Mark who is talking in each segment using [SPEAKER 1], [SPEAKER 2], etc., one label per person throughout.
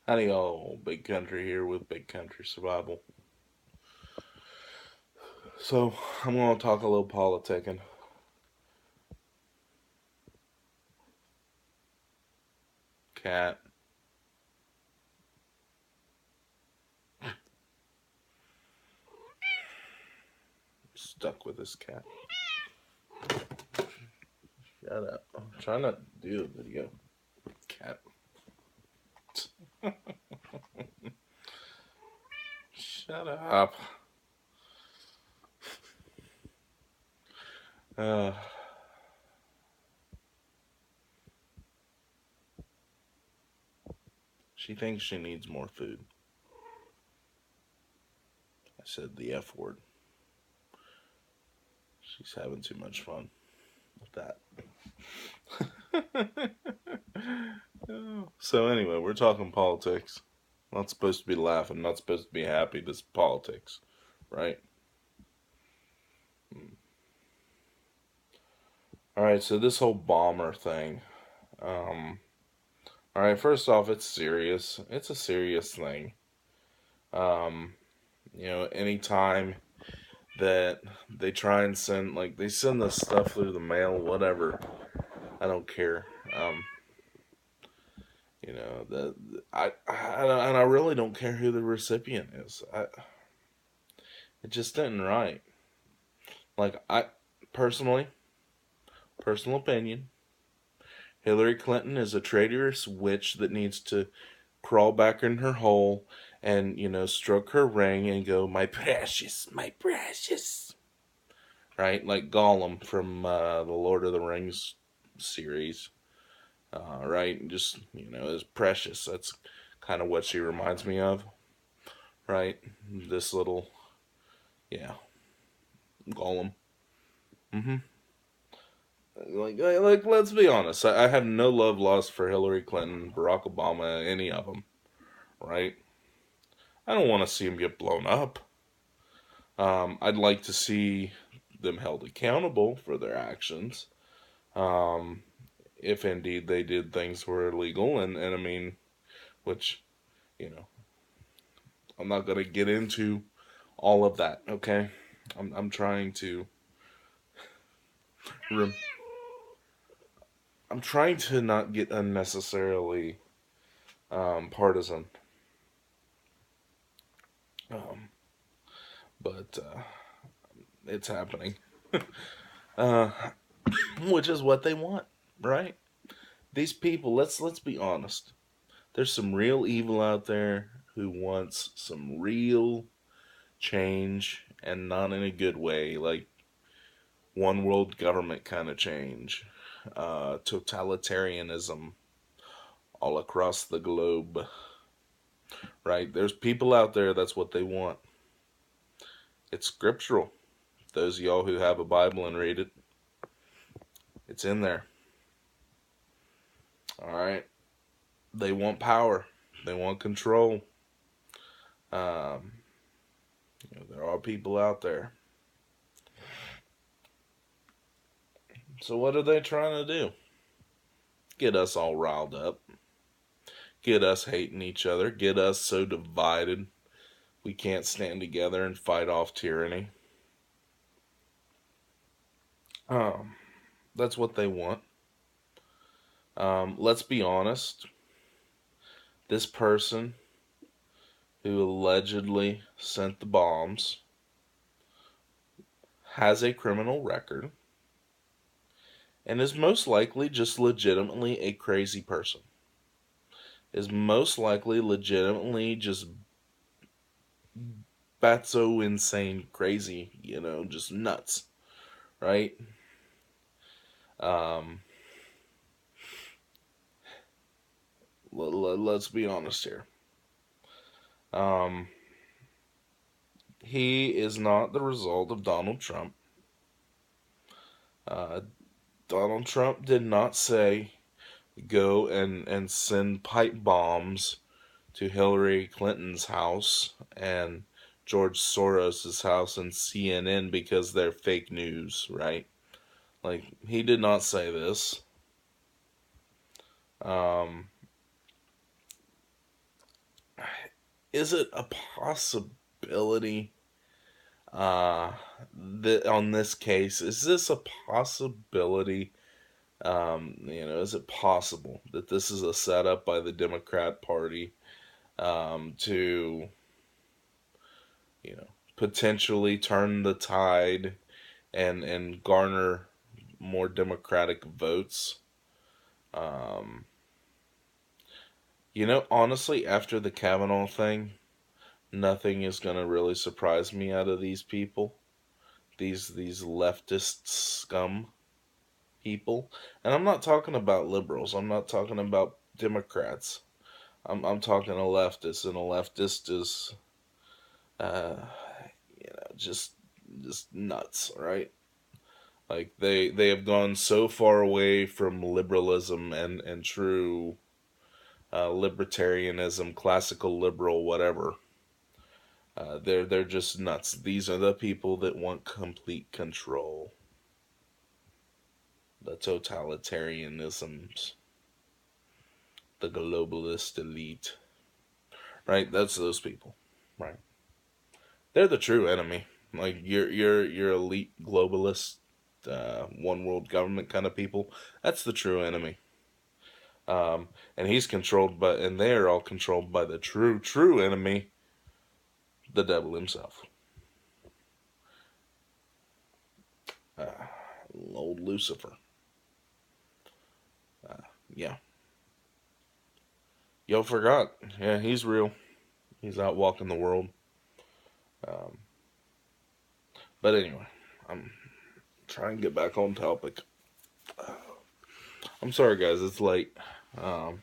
[SPEAKER 1] Howdy all, Big Country here with Big Country Survival. So, I'm going to talk a little politicking. Cat. Stuck with this cat. Shut up. I'm trying not to do a video. Cat. Shut up. Uh, she thinks she needs more food. I said the F word. She's having too much fun with that. So, anyway, we're talking politics. Not supposed to be laughing, not supposed to be happy. This is politics, right? All right, so this whole bomber thing. Um, all right, first off, it's serious. It's a serious thing. Um, anytime that they try and send, like, they send this stuff through the mail, whatever, I don't care. And I really don't care who the recipient is. It just isn't right. Like, personally, personal opinion, Hillary Clinton is a traitorous witch that needs to crawl back in her hole and, stroke her ring and go, my precious, my precious. Right? Like Gollum from the Lord of the Rings series. Right? Just, is precious. That's kind of what she reminds me of. Right? This little, yeah, Gollum. Mm-hmm. Like, let's be honest. I have no love lost for Hillary Clinton, Barack Obama, any of them. Right? I don't want to see them get blown up. I'd like to see them held accountable for their actions, um, if indeed they did things were illegal. And I mean, which, you know, I'm not going to get into all of that, okay? I'm trying to. Rem- I'm trying to not get unnecessarily partisan. Um, but it's happening. uh, which is what they want, right? These people, let's be honest. There's some real evil out there who wants some real change, and not in a good way, like one world government kind of change, totalitarianism all across the globe, right? There's people out there that's what they want. It's scriptural. Those of y'all who have a Bible and read it, it's in there. All right. They want power. They want control. Um, there are people out there. So what are they trying to do? Get us all riled up. Get us hating each other. Get us so divided we can't stand together and fight off tyranny. Um, that's what they want. Let's be honest. This person who allegedly sent the bombs has a criminal record and is most likely just legitimately a crazy person. Is most likely legitimately just batso insane crazy, just nuts, right? Um, let's be honest here. Um, he is not the result of Donald Trump. Uh, Donald Trump did not say go and send pipe bombs to Hillary Clinton's house and George Soros's house and CNN because they're fake news, right? Like, he did not say this. Um, is it a possibility that on this case, is this a possibility? Is it possible that this is a setup by the Democrat Party to, potentially turn the tide and garner more Democratic votes? Um, honestly, after the Kavanaugh thing, nothing is gonna really surprise me out of these people. These leftist scum people. And I'm not talking about liberals. I'm not talking about Democrats. I'm talking a leftist, and a leftist is uh just nuts, right? Like they have gone so far away from liberalism and true libertarianism, classical liberal, whatever. They're just nuts. These are the people that want complete control. The totalitarianisms, the globalist elite, right? That's those people, right? They're the true enemy. Like your elite globalist, one world government kind of people. That's the true enemy. And he's controlled by, and they are all controlled by the true enemy, the devil himself. Uh, Old Lucifer. Yeah. Yo, forgot. Yeah, he's real. He's out walking the world. Um, but anyway, I'm trying to get back on topic. I'm sorry, guys. It's late. Um,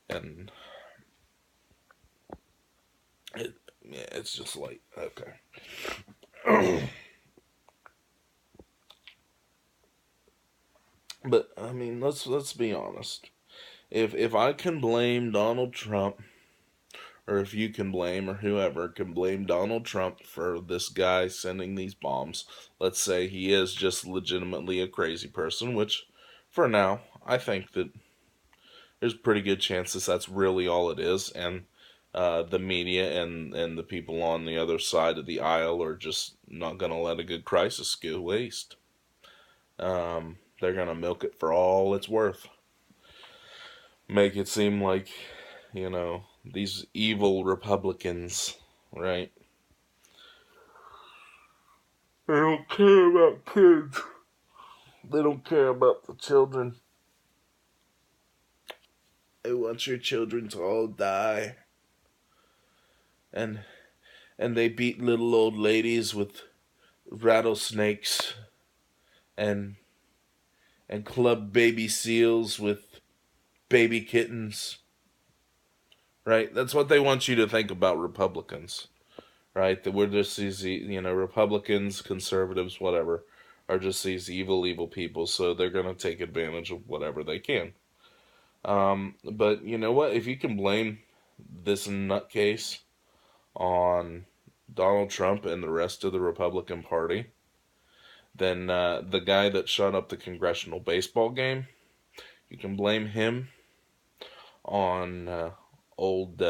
[SPEAKER 1] and yeah, it's just late. Okay. But I mean, let's be honest. If I can blame Donald Trump, or if you can blame, or whoever can blame Donald Trump for this guy sending these bombs, let's say he is just legitimately a crazy person, which for now I think that there's pretty good chances that's really all it is, and the media and the people on the other side of the aisle are just not gonna let a good crisis go waste. They're gonna milk it for all it's worth. Make it seem like, these evil Republicans, right? They don't care about kids. They don't care about the children. They want your children to all die. And they beat little old ladies with rattlesnakes and club baby seals with baby kittens. Right? That's what they want you to think about Republicans. Right? That we're just these, Republicans, conservatives, whatever, are just these evil people. So they're going to take advantage of whatever they can. But you know what? If you can blame this nutcase on Donald Trump and the rest of the Republican Party, then the guy that shut up the congressional baseball game, you can blame him on old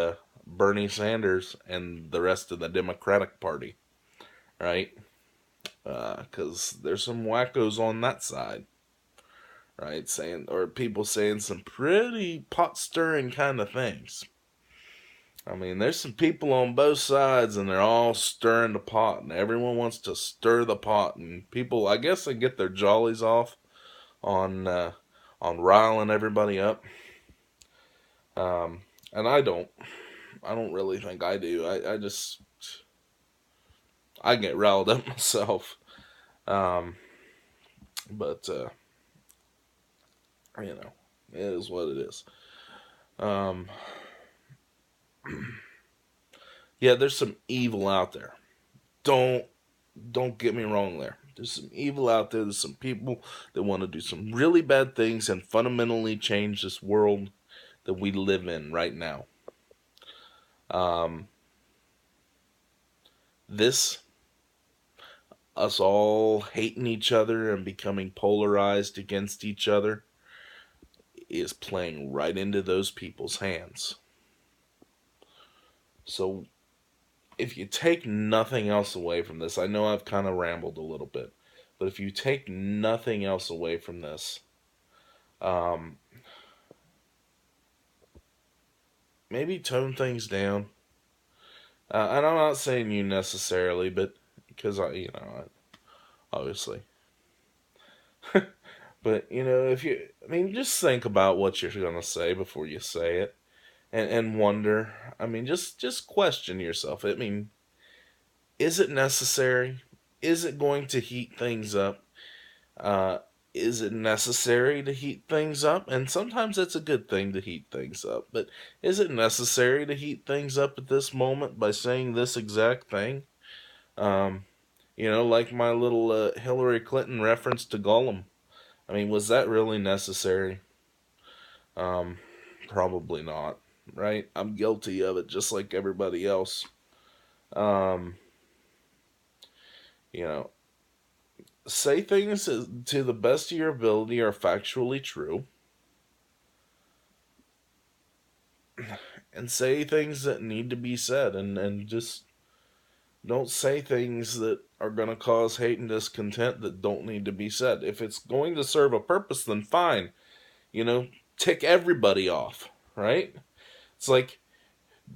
[SPEAKER 1] Bernie Sanders and the rest of the Democratic Party, right? Because there's some wackos on that side, right? Or people saying some pretty pot stirring kind of things. I mean, there's some people on both sides, and they're all stirring the pot, and everyone wants to stir the pot. And people, I guess, they get their jollies off on riling everybody up. And I don't. I don't really think I do. I just I get riled up myself. Um, but it is what it is. Um, yeah, there's some evil out there. Don't get me wrong there. There's some evil out there. There's some people that want to do some really bad things and fundamentally change this world that we live in right now. Um, this, us all hating each other and becoming polarized against each other, is playing right into those people's hands. So if you take nothing else away from this, I know I've kind of rambled a little bit, but if you take nothing else away from this, um, maybe tone things down. And I'm not saying you necessarily, but because obviously. But if just think about what you're gonna say before you say it, and wonder. Just question yourself. Is it necessary? Is it going to heat things up? Uh, is it necessary to heat things up? And sometimes it's a good thing to heat things up, but is it necessary to heat things up at this moment by saying this exact thing? Um, like my little Hillary Clinton reference to Gollum. Was that really necessary? Um, Probably not, right? I'm guilty of it just like everybody else. Um, you know, say things to the best of your ability are factually true, and say things that need to be said, and just don't say things that are going to cause hate and discontent that don't need to be said. If it's going to serve a purpose, then fine. Tick everybody off, right? It's like,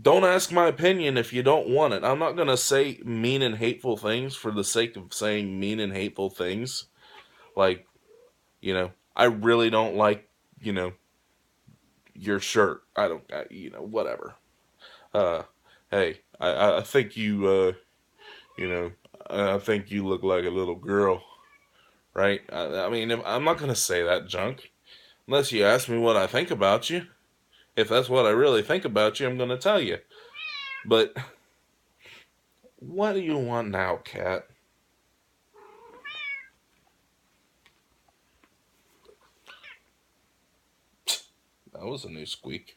[SPEAKER 1] don't ask my opinion if you don't want it. I'm not going to say mean and hateful things for the sake of saying mean and hateful things. Like, I really don't like, you know, your shirt. I don't, whatever. Uh, hey, I think you know, I think you look like a little girl, right? I'm not going to say that junk unless you ask me what I think about you. If that's what I really think about you, I'm going to tell you. But what do you want now, Cat? That was a new squeak.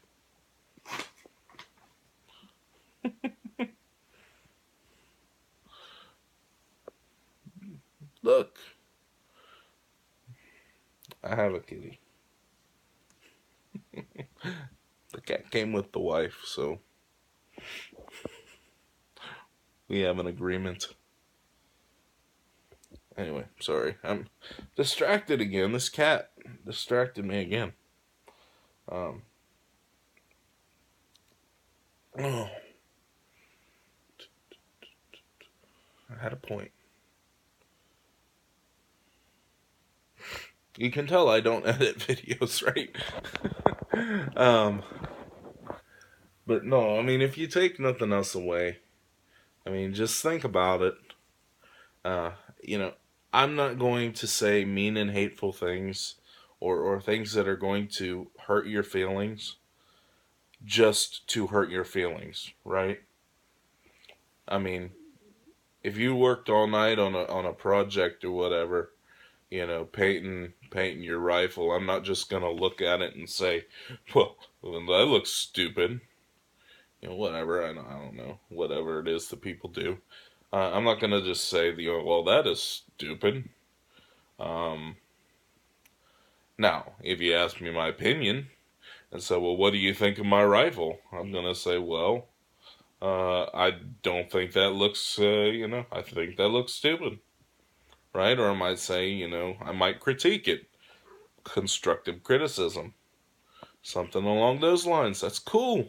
[SPEAKER 1] Look, I have a kitty. The cat came with the wife, so we have an agreement. Anyway, sorry. I'm distracted again. This cat distracted me again. Um, oh, I had a point. You can tell I don't edit videos, right? um, but no, if you take nothing else away, just think about it. Uh, you know, I'm not going to say mean and hateful things or things that are going to hurt your feelings just to hurt your feelings, right? I mean, if you worked all night on a project or whatever, painting your rifle, I'm not just gonna look at it and say, well that looks stupid. Whatever. I don't know. Whatever it is that people do. I'm not gonna just say, well, that is stupid. Um, Now, if you ask me my opinion and say, well, what do you think of my rifle? I'm gonna say, well, I don't think that looks, I think that looks stupid, right? Or I might say, I might critique it. Constructive criticism. Something along those lines. That's cool.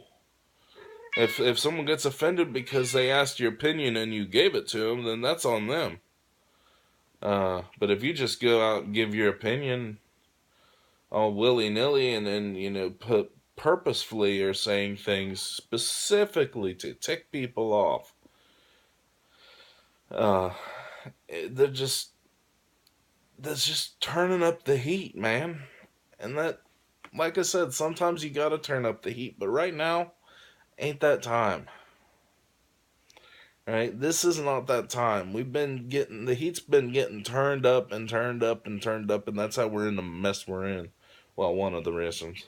[SPEAKER 1] If someone gets offended because they asked your opinion and you gave it to them, then that's on them. But if you just go out and give your opinion all willy nilly and then put purposefully or saying things specifically to tick people off, uh, they're just that's just turning up the heat, man. And that, like I said, sometimes you gotta turn up the heat, but right now ain't that time. Right? This is not that time. The heat's been getting turned up and turned up and turned up, and that's how we're in the mess we're in. Well, one of the reasons.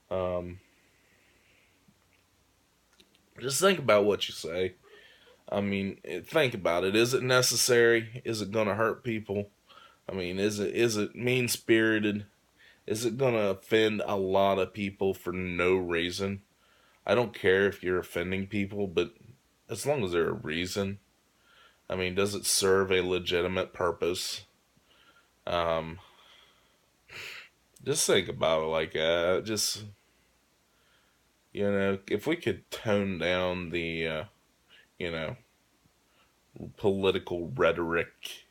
[SPEAKER 1] Um, just think about what you say. Think about it. Is it necessary? Is it gonna hurt people? Is it mean spirited? Is it gonna offend a lot of people for no reason? I don't care if you're offending people, but as long as there's a reason. I mean, does it serve a legitimate purpose? Um, just think about it like that. Just, if we could tone down the, you know, political rhetoric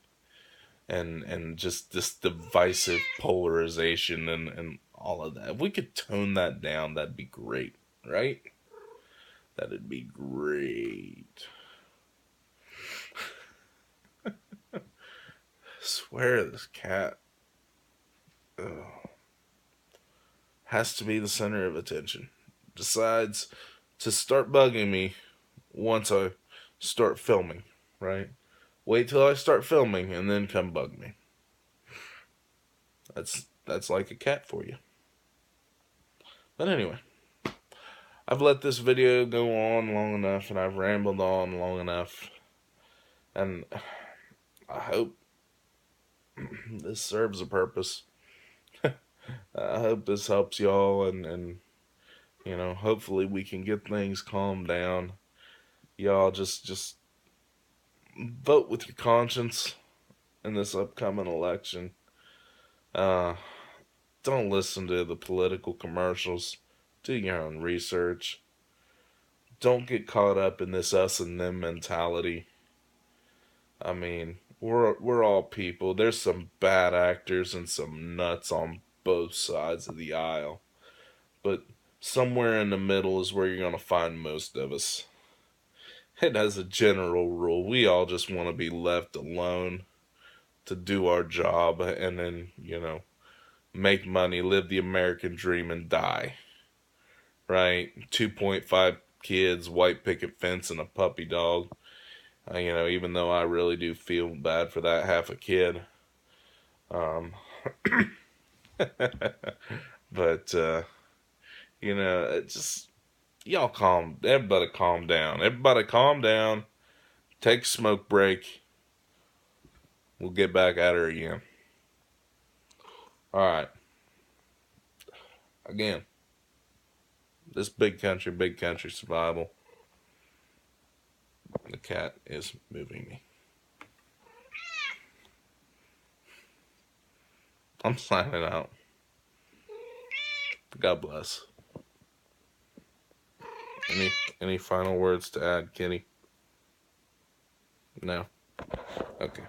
[SPEAKER 1] and just this divisive polarization and all of that. If we could tone that down, that'd be great, right? That'd be great. I swear this cat has to be the center of attention. Decides to start bugging me once I start filming, right? Wait till I start filming and then come bug me. That's like a cat for you. But anyway, I've let this video go on long enough and I've rambled on long enough. And I hope this serves a purpose. I hope this helps y'all and hopefully we can get things calmed down. Y'all just vote with your conscience in this upcoming election. Uh, don't listen to the political commercials. Do your own research. Don't get caught up in this us and them mentality. I mean, we're all people. There's some bad actors and some nuts on both sides of the aisle. But somewhere in the middle is where you're going to find most of us. And as a general rule, we all just want to be left alone to do our job and then, make money, live the American dream, and die. Right? 2.5 kids, white picket fence, and a puppy dog. Even though I really do feel bad for that half a kid. Um, but, just, everybody calm down. Everybody calm down. Take a smoke break. We'll get back at her again. Alright. Again, this big country survival. The cat is moving me. I'm signing out. God bless. Any final words to add, Kitty? No? Okay.